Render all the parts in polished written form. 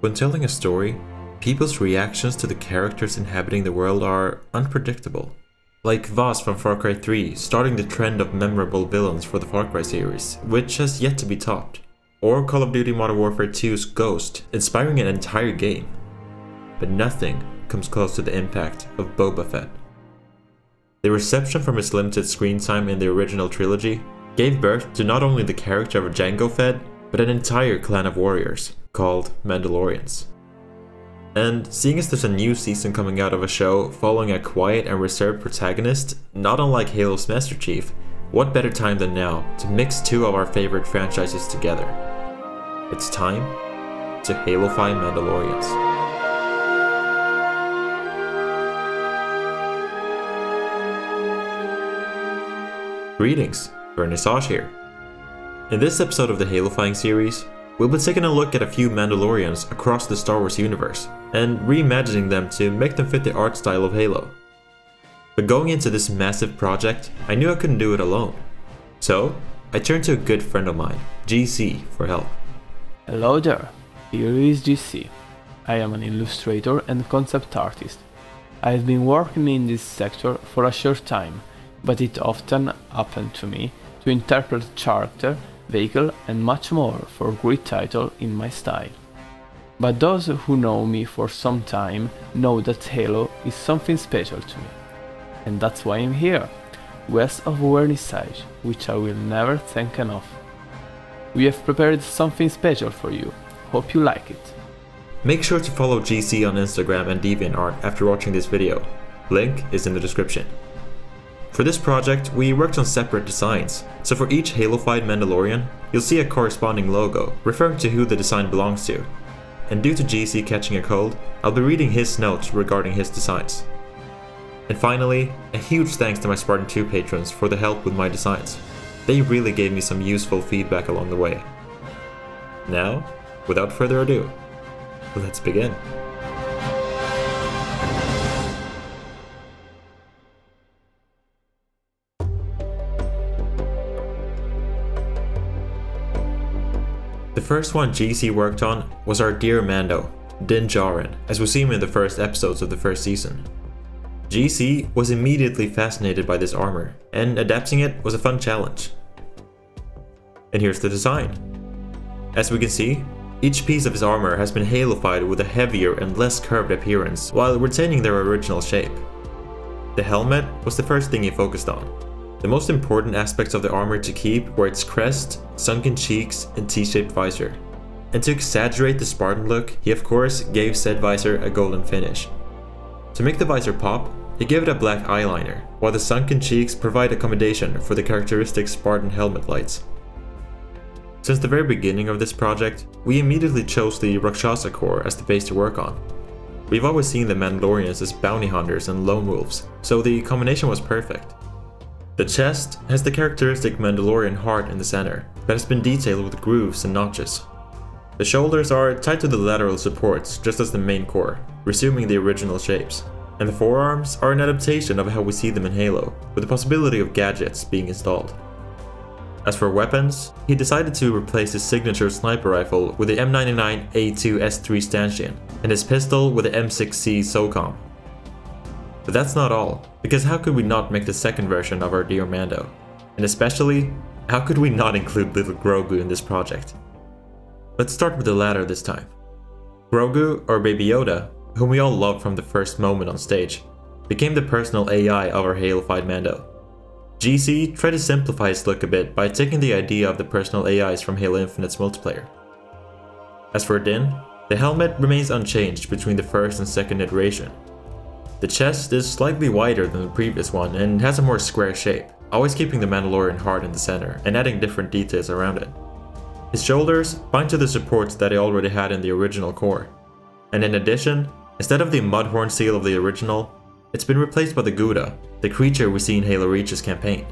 When telling a story, people's reactions to the characters inhabiting the world are unpredictable. Like Vaz from Far Cry 3 starting the trend of memorable villains for the Far Cry series, which has yet to be topped. Or Call of Duty Modern Warfare 2's Ghost, inspiring an entire game. But nothing comes close to the impact of Boba Fett. The reception from its limited screen time in the original trilogy gave birth to not only the character of Jango Fett, but an entire clan of warriors called Mandalorians. And seeing as there's a new season coming out of a show following a quiet and reserved protagonist, not unlike Halo's Master Chief, what better time than now to mix two of our favorite franchises together? It's time to Halify Mandalorians. Greetings, Vernissage here. In this episode of the Halifying series, we'll be taking a look at a few Mandalorians across the Star Wars universe, and reimagining them to make them fit the art style of Halo. But going into this massive project, I knew I couldn't do it alone. So, I turned to a good friend of mine, GC, for help. Hello there, here is GC. I am an illustrator and concept artist. I have been working in this sector for a short time, but it often happened to me to interpret character, vehicle and much more for great title in my style. But those who know me for some time know that Halo is something special to me. And that's why I'm here, west of Vernissage, which I will never thank enough. We have prepared something special for you, hope you like it. Make sure to follow GC on Instagram and DeviantArt after watching this video, link is in the description. For this project, we worked on separate designs, so for each Halo-fied Mandalorian, you'll see a corresponding logo, referring to who the design belongs to. And due to GC catching a cold, I'll be reading his notes regarding his designs. And finally, a huge thanks to my Spartan 2 patrons for the help with my designs. They really gave me some useful feedback along the way. Now, without further ado, let's begin. The first one GC worked on was our dear Mando, Din Djarin, as we see him in the first episodes of the first season. GC was immediately fascinated by this armor, and adapting it was a fun challenge. And here's the design. As we can see, each piece of his armor has been halofied with a heavier and less curved appearance while retaining their original shape. The helmet was the first thing he focused on. The most important aspects of the armor to keep were its crest, sunken cheeks, and T-shaped visor. And to exaggerate the Spartan look, he of course gave said visor a golden finish. To make the visor pop, he gave it a black eyeliner, while the sunken cheeks provide accommodation for the characteristic Spartan helmet lights. Since the very beginning of this project, we immediately chose the Rakshasa core as the base to work on. We've always seen the Mandalorians as bounty hunters and lone wolves, so the combination was perfect. The chest has the characteristic Mandalorian heart in the center, but has been detailed with grooves and notches. The shoulders are tied to the lateral supports just as the main core, resuming the original shapes. And the forearms are an adaptation of how we see them in Halo, with the possibility of gadgets being installed. As for weapons, he decided to replace his signature sniper rifle with the M99A2S3 stanchion, and his pistol with the M6C SOCOM. But that's not all, because how could we not make the second version of our dear Mando? And especially, how could we not include little Grogu in this project? Let's start with the latter this time. Grogu, or Baby Yoda, whom we all loved from the first moment on stage, became the personal AI of our Halo-fied Mando. GC tried to simplify his look a bit by taking the idea of the personal AIs from Halo Infinite's multiplayer. As for Din, the helmet remains unchanged between the first and second iteration. The chest is slightly wider than the previous one and has a more square shape, always keeping the Mandalorian heart in the center and adding different details around it. His shoulders bind to the supports that he already had in the original core. And in addition, instead of the Mudhorn seal of the original, it's been replaced by the Gouda, the creature we see in Halo Reach's campaign.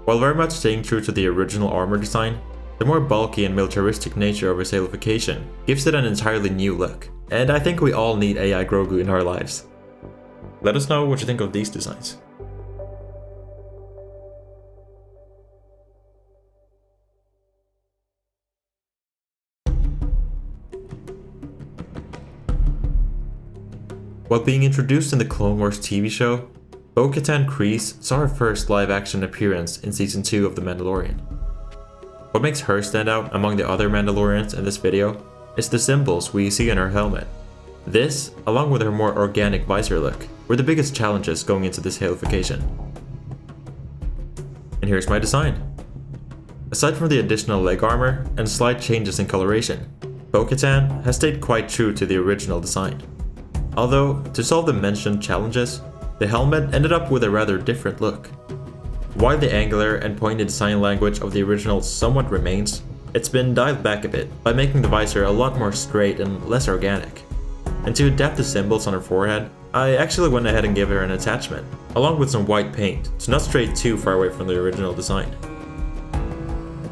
While very much staying true to the original armor design, the more bulky and militaristic nature of his halification gives it an entirely new look, and I think we all need AI Grogu in our lives. Let us know what you think of these designs. While being introduced in the Clone Wars TV show, Bo-Katan Kryze saw her first live-action appearance in Season 2 of The Mandalorian. What makes her stand out among the other Mandalorians in this video is the symbols we see on her helmet. This, along with her more organic visor look, were the biggest challenges going into this halification. And here's my design. Aside from the additional leg armor and slight changes in coloration, Bo-Katan has stayed quite true to the original design. Although, to solve the mentioned challenges, the helmet ended up with a rather different look. While the angular and pointed design language of the original somewhat remains, it's been dialed back a bit by making the visor a lot more straight and less organic. And to adapt the symbols on her forehead, I actually went ahead and gave her an attachment, along with some white paint to not stray too far away from the original design.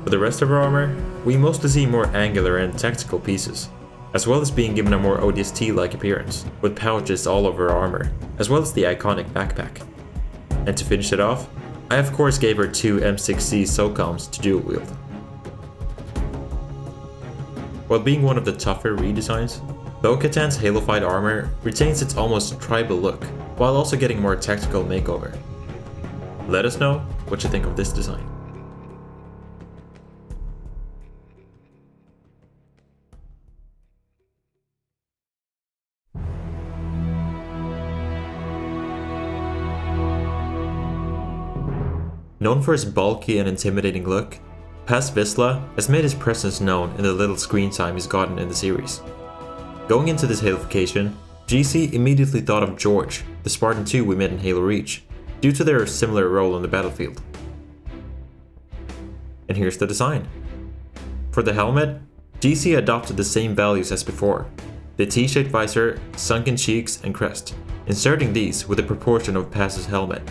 For the rest of her armor, we mostly see more angular and tactical pieces, as well as being given a more ODST-like appearance, with pouches all over her armor, as well as the iconic backpack. And to finish it off, I of course gave her two M6C SOCOMs to dual wield. While being one of the tougher redesigns, Bo-Katan's halofied armor retains its almost tribal look, while also getting a more tactical makeover. Let us know what you think of this design. Known for his bulky and intimidating look, VIZSLA has made his presence known in the little screen time he's gotten in the series. Going into this halification, GC immediately thought of George, the Spartan 2 we met in Halo Reach, due to their similar role on the battlefield. And here's the design. For the helmet, GC adopted the same values as before, the T-shaped visor, sunken cheeks, and crest, inserting these with a proportion of past his helmet.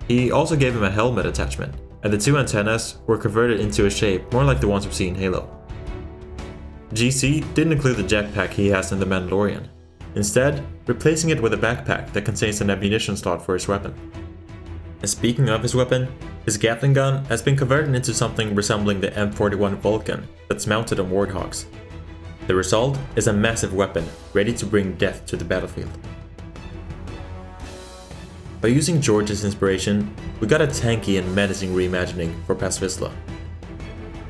He also gave him a helmet attachment, and the two antennas were converted into a shape more like the ones we see in Halo. GC didn't include the jetpack he has in The Mandalorian, instead replacing it with a backpack that contains an ammunition slot for his weapon. And speaking of his weapon, his Gatling gun has been converted into something resembling the M41 Vulcan that's mounted on Warthogs. The result is a massive weapon ready to bring death to the battlefield. By using George's inspiration, we got a tanky and menacing reimagining for VIZSLA.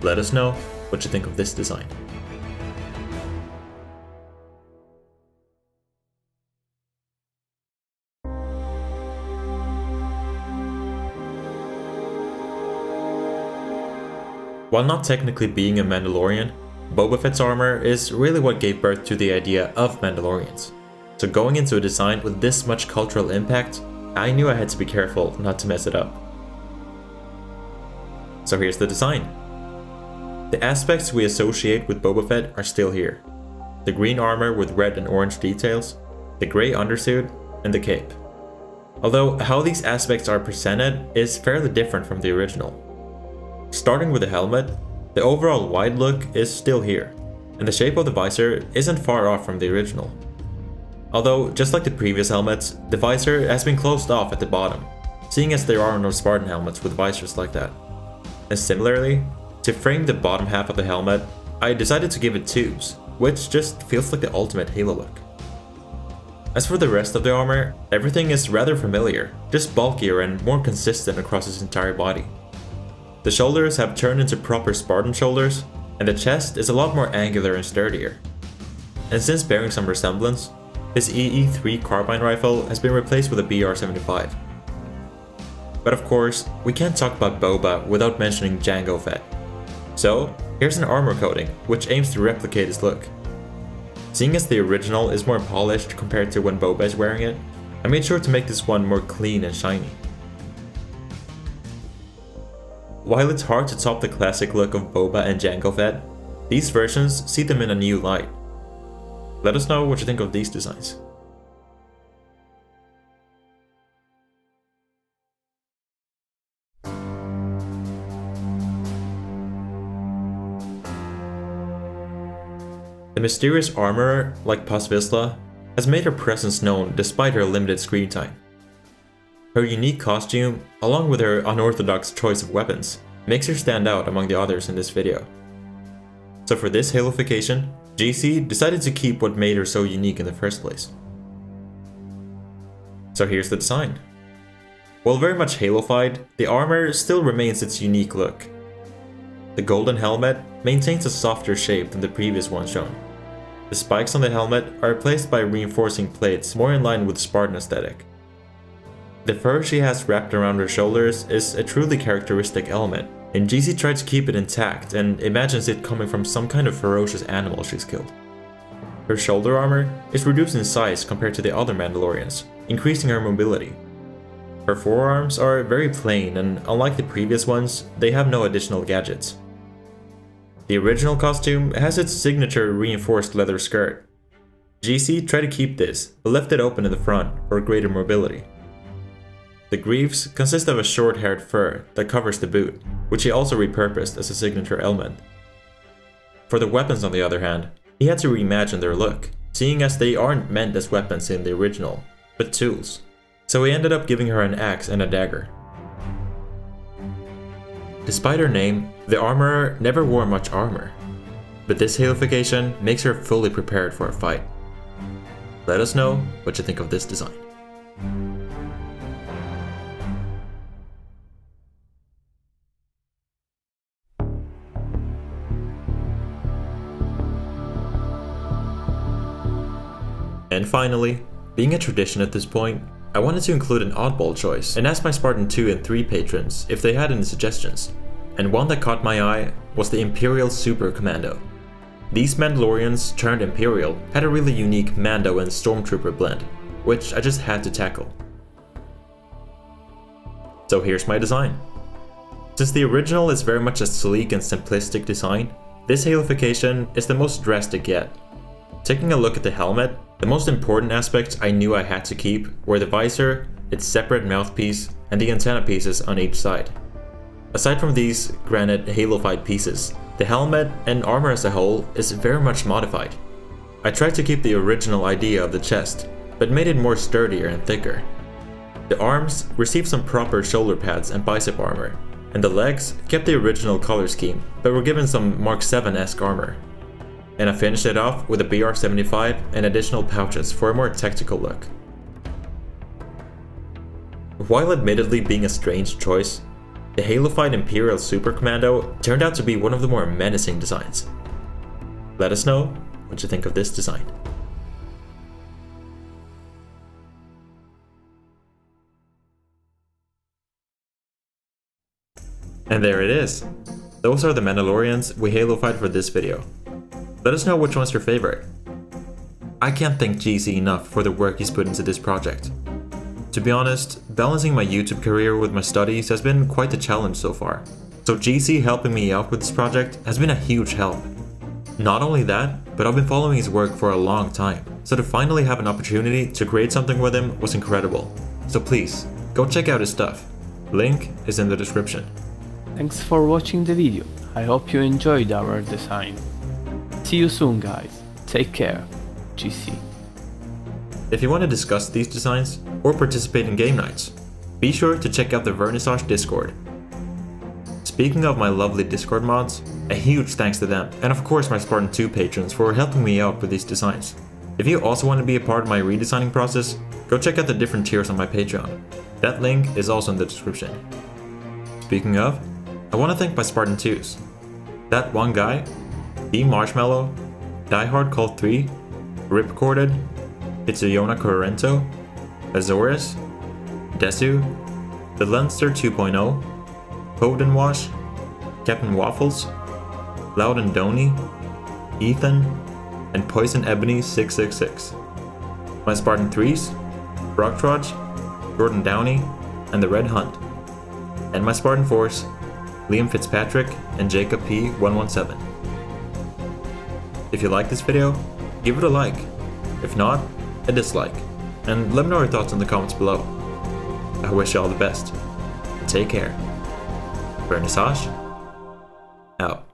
Let us know what you think of this design. While not technically being a Mandalorian, Boba Fett's armor is really what gave birth to the idea of Mandalorians. So going into a design with this much cultural impact, I knew I had to be careful not to mess it up. So here's the design. The aspects we associate with Boba Fett are still here. The green armor with red and orange details, the grey undersuit, and the cape. Although how these aspects are presented is fairly different from the original. Starting with the helmet, the overall wide look is still here, and the shape of the visor isn't far off from the original. Although, just like the previous helmets, the visor has been closed off at the bottom, seeing as there are no Spartan helmets with visors like that. And similarly, to frame the bottom half of the helmet, I decided to give it tubes, which just feels like the ultimate Halo look. As for the rest of the armor, everything is rather familiar, just bulkier and more consistent across his entire body. The shoulders have turned into proper Spartan shoulders, and the chest is a lot more angular and sturdier. And since bearing some resemblance, his EE-3 carbine rifle has been replaced with a BR-75. But of course, we can't talk about Boba without mentioning Jango Fett. So, here's an armor coating, which aims to replicate his look. Seeing as the original is more polished compared to when Boba is wearing it, I made sure to make this one more clean and shiny. While it's hard to top the classic look of Boba and Jango Fett, these versions see them in a new light. Let us know what you think of these designs. The mysterious armorer, like VIZSLA, has made her presence known despite her limited screen time. Her unique costume, along with her unorthodox choice of weapons, makes her stand out among the others in this video. So for this halofication, GC decided to keep what made her so unique in the first place. So here's the design. While very much halofied, the armor still remains its unique look. The golden helmet maintains a softer shape than the previous one shown. The spikes on the helmet are replaced by reinforcing plates more in line with Spartan aesthetic. The fur she has wrapped around her shoulders is a truly characteristic element, and GC tried to keep it intact and imagines it coming from some kind of ferocious animal she's killed. Her shoulder armor is reduced in size compared to the other Mandalorians, increasing her mobility. Her forearms are very plain, and unlike the previous ones, they have no additional gadgets. The original costume has its signature reinforced leather skirt. GC tried to keep this, but left it open in the front for greater mobility. The greaves consist of a short-haired fur that covers the boot, which he also repurposed as a signature element. For the weapons, on the other hand, he had to reimagine their look, seeing as they aren't meant as weapons in the original, but tools. So he ended up giving her an axe and a dagger. Despite her name, the armorer never wore much armor, but this halofication makes her fully prepared for a fight. Let us know what you think of this design. And finally, being a tradition at this point, I wanted to include an oddball choice and ask my Spartan 2 and 3 patrons if they had any suggestions, and one that caught my eye was the Imperial Super Commando. These Mandalorians turned Imperial had a really unique Mando and Stormtrooper blend, which I just had to tackle. So here's my design. Since the original is very much a sleek and simplistic design, this halofication is the most drastic yet. Taking a look at the helmet, the most important aspects I knew I had to keep were the visor, its separate mouthpiece, and the antenna pieces on each side. Aside from these granite halofied pieces, the helmet and armor as a whole is very much modified. I tried to keep the original idea of the chest, but made it more sturdier and thicker. The arms received some proper shoulder pads and bicep armor, and the legs kept the original color scheme, but were given some Mark 7-esque armor. And I finished it off with a BR-75 and additional pouches for a more tactical look. While admittedly being a strange choice, the halofied Imperial Super Commando turned out to be one of the more menacing designs. Let us know what you think of this design. And there it is. Those are the Mandalorians we halofied for this video. Let us know which one's your favorite. I can't thank GC enough for the work he's put into this project. To be honest, balancing my YouTube career with my studies has been quite the challenge so far, so GC helping me out with this project has been a huge help. Not only that, but I've been following his work for a long time, so to finally have an opportunity to create something with him was incredible. So please, go check out his stuff. Link is in the description. Thanks for watching the video. I hope you enjoyed our design. See you soon, guys. Take care. GC. If you want to discuss these designs or participate in game nights, be sure to check out the Vernissage Discord. Speaking of my lovely Discord mods, a huge thanks to them, and of course my Spartan 2 patrons for helping me out with these designs. If you also want to be a part of my redesigning process, go check out the different tiers on my Patreon. That link is also in the description. Speaking of, I want to thank my Spartan 2s. That one guy, B Marshmallow, Diehard Cult 3, Ripcorded, Itsuyona Corrento, Azores, Desu, The Lenster 2.0, Poden Wash, Captain Waffles, Loud and Donny, Ethan, and Poison Ebony 666. My Spartan 3s, Brocktrudge, Jordan Downey, and The Red Hunt. And my Spartan 4s, Liam Fitzpatrick and Jacob P117. If you like this video, give it a like. If not, a dislike. And let me know your thoughts in the comments below. I wish you all the best. Take care. Vernissage out.